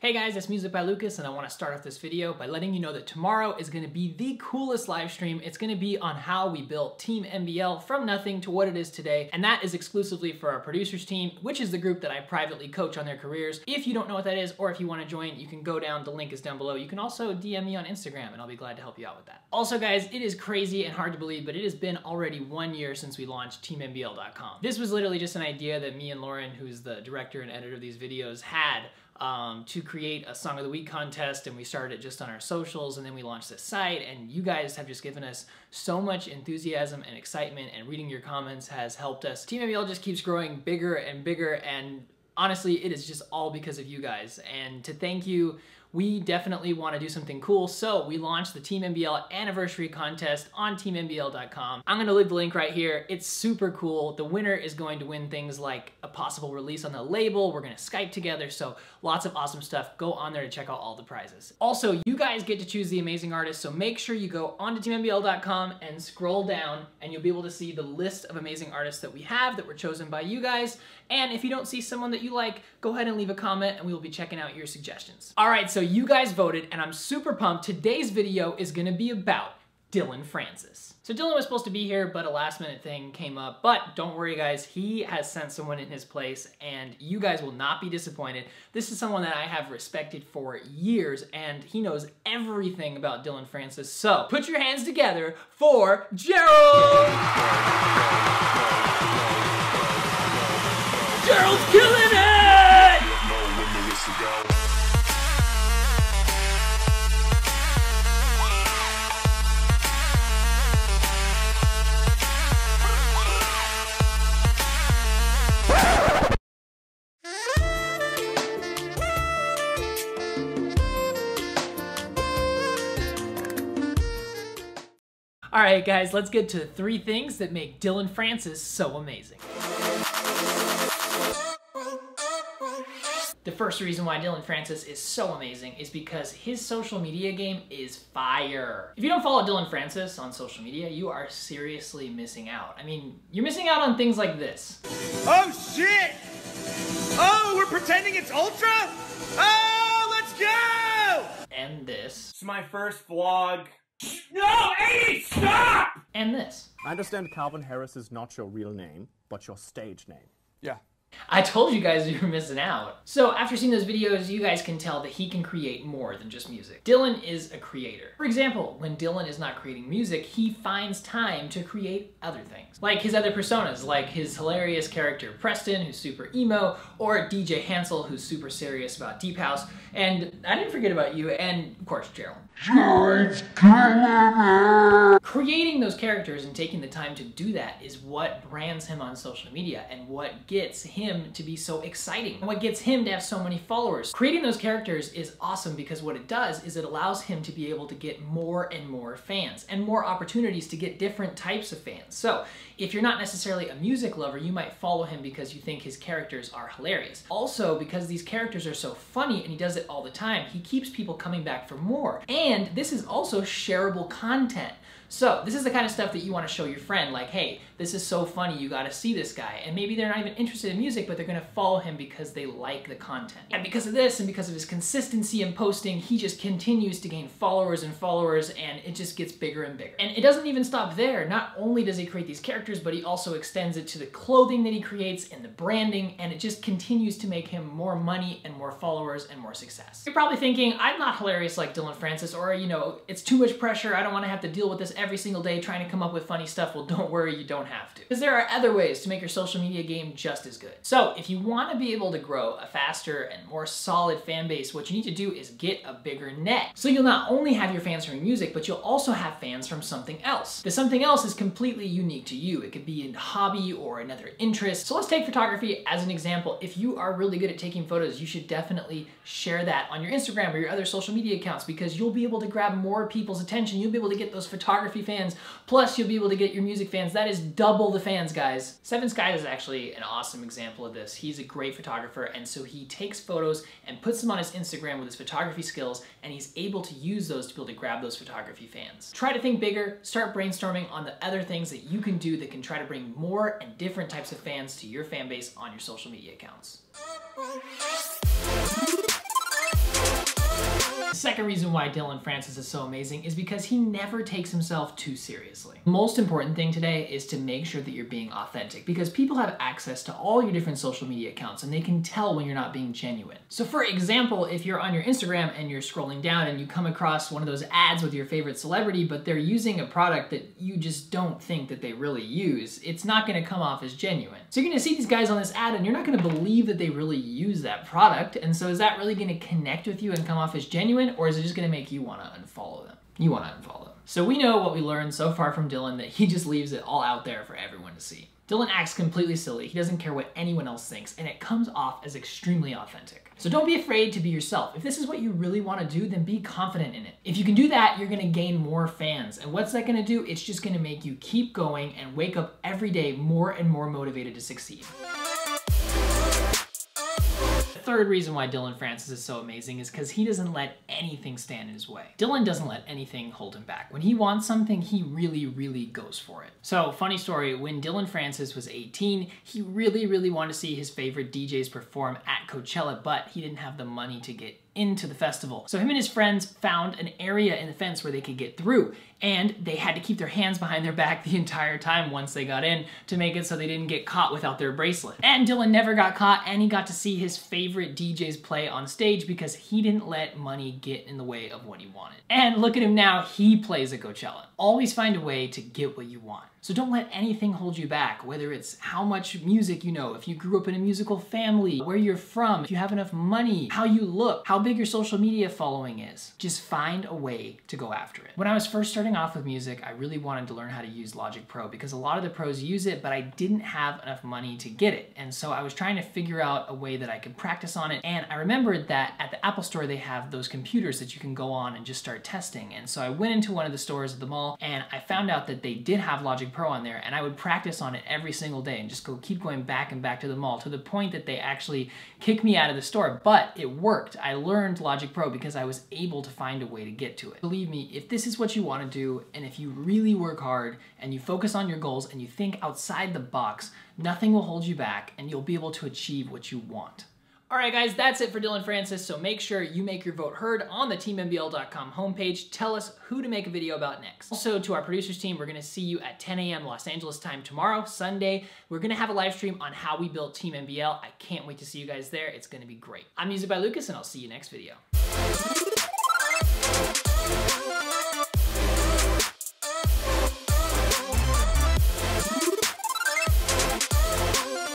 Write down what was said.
Hey guys, it's Music by Lucas, and I want to start off this video by letting you know that tomorrow is going to be the coolest live stream. It's going to be on how we built Team MBL from nothing to what it is today, and that is exclusively for our producers team, which is the group that I privately coach on their careers. If you don't know what that is, or if you want to join, you can go down, the link is down below. You can also DM me on Instagram, and I'll be glad to help you out with that. Also guys, it is crazy and hard to believe, but it has been already 1 year since we launched TeamMBL.com. This was literally just an idea that me and Lauren, who's the director and editor of these videos, had to create a Song of the Week contest, and we started it just on our socials, and then we launched this site, and you guys have just given us so much enthusiasm and excitement, and reading your comments has helped us. Team MBL just keeps growing bigger and bigger, and honestly, it is just all because of you guys. And to thank you, we definitely want to do something cool, so we launched the Team MBL Anniversary Contest on TeamMBL.com. I'm going to leave the link right here. It's super cool. The winner is going to win things like a possible release on the label. We're going to Skype together, so lots of awesome stuff. Go on there to check out all the prizes. Also, you guys get to choose the amazing artists, so make sure you go onto TeamMBL.com and scroll down, and you'll be able to see the list of amazing artists that we have that were chosen by you guys. And if you don't see someone that you like, go ahead and leave a comment, and we will be checking out your suggestions. All right, so you guys voted, and I'm super pumped. Today's video is gonna be about Dillon Francis. So Dillon was supposed to be here, but a last minute thing came up. But don't worry guys, he has sent someone in his place, and you guys will not be disappointed. This is someone that I have respected for years, and he knows everything about Dillon Francis. So put your hands together for Gerald! Gerald's killing it! All right, guys, let's get to 3 things that make Dillon Francis so amazing. The first reason why Dillon Francis is so amazing is because his social media game is fire. If you don't follow Dillon Francis on social media, you are seriously missing out. I mean, you're missing out on things like this. Oh shit! Oh, we're pretending it's Ultra? Oh, let's go! And this. It's my first vlog. No, Eddie, stop! And this. I understand Calvin Harris is not your real name, but your stage name. Yeah. I told you guys you were missing out. So after seeing those videos, you guys can tell that he can create more than just music. Dillon is a creator. For example, when Dillon is not creating music, he finds time to create other things. Like his other personas, like his hilarious character Preston, who's super emo, or DJ Hansel, who's super serious about Deep House. And I didn't forget about you, and of course, Gerald. Creating those characters and taking the time to do that is what brands him on social media and what gets him to be so exciting and what gets him to have so many followers. Creating those characters is awesome because what it does is it allows him to be able to get more and more fans and more opportunities to get different types of fans. So if you're not necessarily a music lover, you might follow him because you think his characters are hilarious. Also, because these characters are so funny and he does it all the time, he keeps people coming back for more. And this is also shareable content. So this is the kind of stuff that you want to show your friend, like, hey, this is so funny, you gotta see this guy. And maybe they're not even interested in music, but they're gonna follow him because they like the content. And because of this, and because of his consistency in posting, he just continues to gain followers and followers, and it just gets bigger and bigger. And it doesn't even stop there. Not only does he create these characters, but he also extends it to the clothing that he creates and the branding, and it just continues to make him more money and more followers and more success. You're probably thinking, I'm not hilarious like Dillon Francis, or, you know, it's too much pressure, I don't wanna have to deal with this every single day trying to come up with funny stuff. Well, don't worry, you don't have to. Because there are other ways to make your social media game just as good. So if you want to be able to grow a faster and more solid fan base, what you need to do is get a bigger net. So you'll not only have your fans from your music, but you'll also have fans from something else. The something else is completely unique to you. It could be a hobby or another interest. So let's take photography as an example. If you are really good at taking photos, you should definitely share that on your Instagram or your other social media accounts, because you'll be able to grab more people's attention. You'll be able to get those photography fans, plus you'll be able to get your music fans. That is double the fans, guys. Seven Skies is actually an awesome example of this. He's a great photographer, and so he takes photos and puts them on his Instagram with his photography skills, and he's able to use those to be able to grab those photography fans. Try to think bigger, start brainstorming on the other things that you can do that can try to bring more and different types of fans to your fan base on your social media accounts. The second reason why Dillon Francis is so amazing is because he never takes himself too seriously. The most important thing today is to make sure that you're being authentic, because people have access to all your different social media accounts and they can tell when you're not being genuine. So for example, if you're on your Instagram and you're scrolling down and you come across one of those ads with your favorite celebrity, but they're using a product that you just don't think that they really use, it's not gonna come off as genuine. So you're gonna see these guys on this ad and you're not gonna believe that they really use that product. And so is that really gonna connect with you and come off as genuine, or is it just gonna make you wanna unfollow them? You wanna unfollow them. So we know what we learned so far from Dillon, that he just leaves it all out there for everyone to see. Dillon acts completely silly. He doesn't care what anyone else thinks, and it comes off as extremely authentic. So don't be afraid to be yourself. If this is what you really want to do, then be confident in it. If you can do that, you're going to gain more fans. And what's that going to do? It's just going to make you keep going and wake up every day more and more motivated to succeed. The third reason why Dillon Francis is so amazing is because he doesn't let anything stand in his way. Dillon doesn't let anything hold him back. When he wants something, he really, really goes for it. So, funny story, when Dillon Francis was 18, he really wanted to see his favorite DJs perform at Coachella, but he didn't have the money to get into the festival. So him and his friends found an area in the fence where they could get through, and they had to keep their hands behind their back the entire time once they got in to make it so they didn't get caught without their bracelet. And Dillon never got caught, and he got to see his favorite DJs play on stage because he didn't let money get in the way of what he wanted. And look at him now, he plays at Coachella. Always find a way to get what you want. So don't let anything hold you back, whether it's how much music you know, if you grew up in a musical family, where you're from, if you have enough money, how you look, how big your social media following is. Just find a way to go after it. When I was first starting off with music, I really wanted to learn how to use Logic Pro because a lot of the pros use it, but I didn't have enough money to get it. And so I was trying to figure out a way that I could practice on it. And I remembered that at the Apple Store, they have those computers that you can go on and just start testing. And so I went into one of the stores at the mall and I found out that they did have Logic Pro on there, and I would practice on it every single day and just keep going back and back to the mall, to the point that they actually kicked me out of the store. But it worked. I learned Logic Pro because I was able to find a way to get to it. Believe me, if this is what you want to do, and if you really work hard and you focus on your goals and you think outside the box, nothing will hold you back and you'll be able to achieve what you want. All right, guys, that's it for Dillon Francis, so make sure you make your vote heard on the teamnbl.com homepage. Tell us who to make a video about next. Also, to our producers team, we're gonna see you at 10 a.m. Los Angeles time tomorrow, Sunday. We're gonna have a live stream on how we built Team NBL. I can't wait to see you guys there. It's gonna be great. I'm Music by Lucas, and I'll see you next video.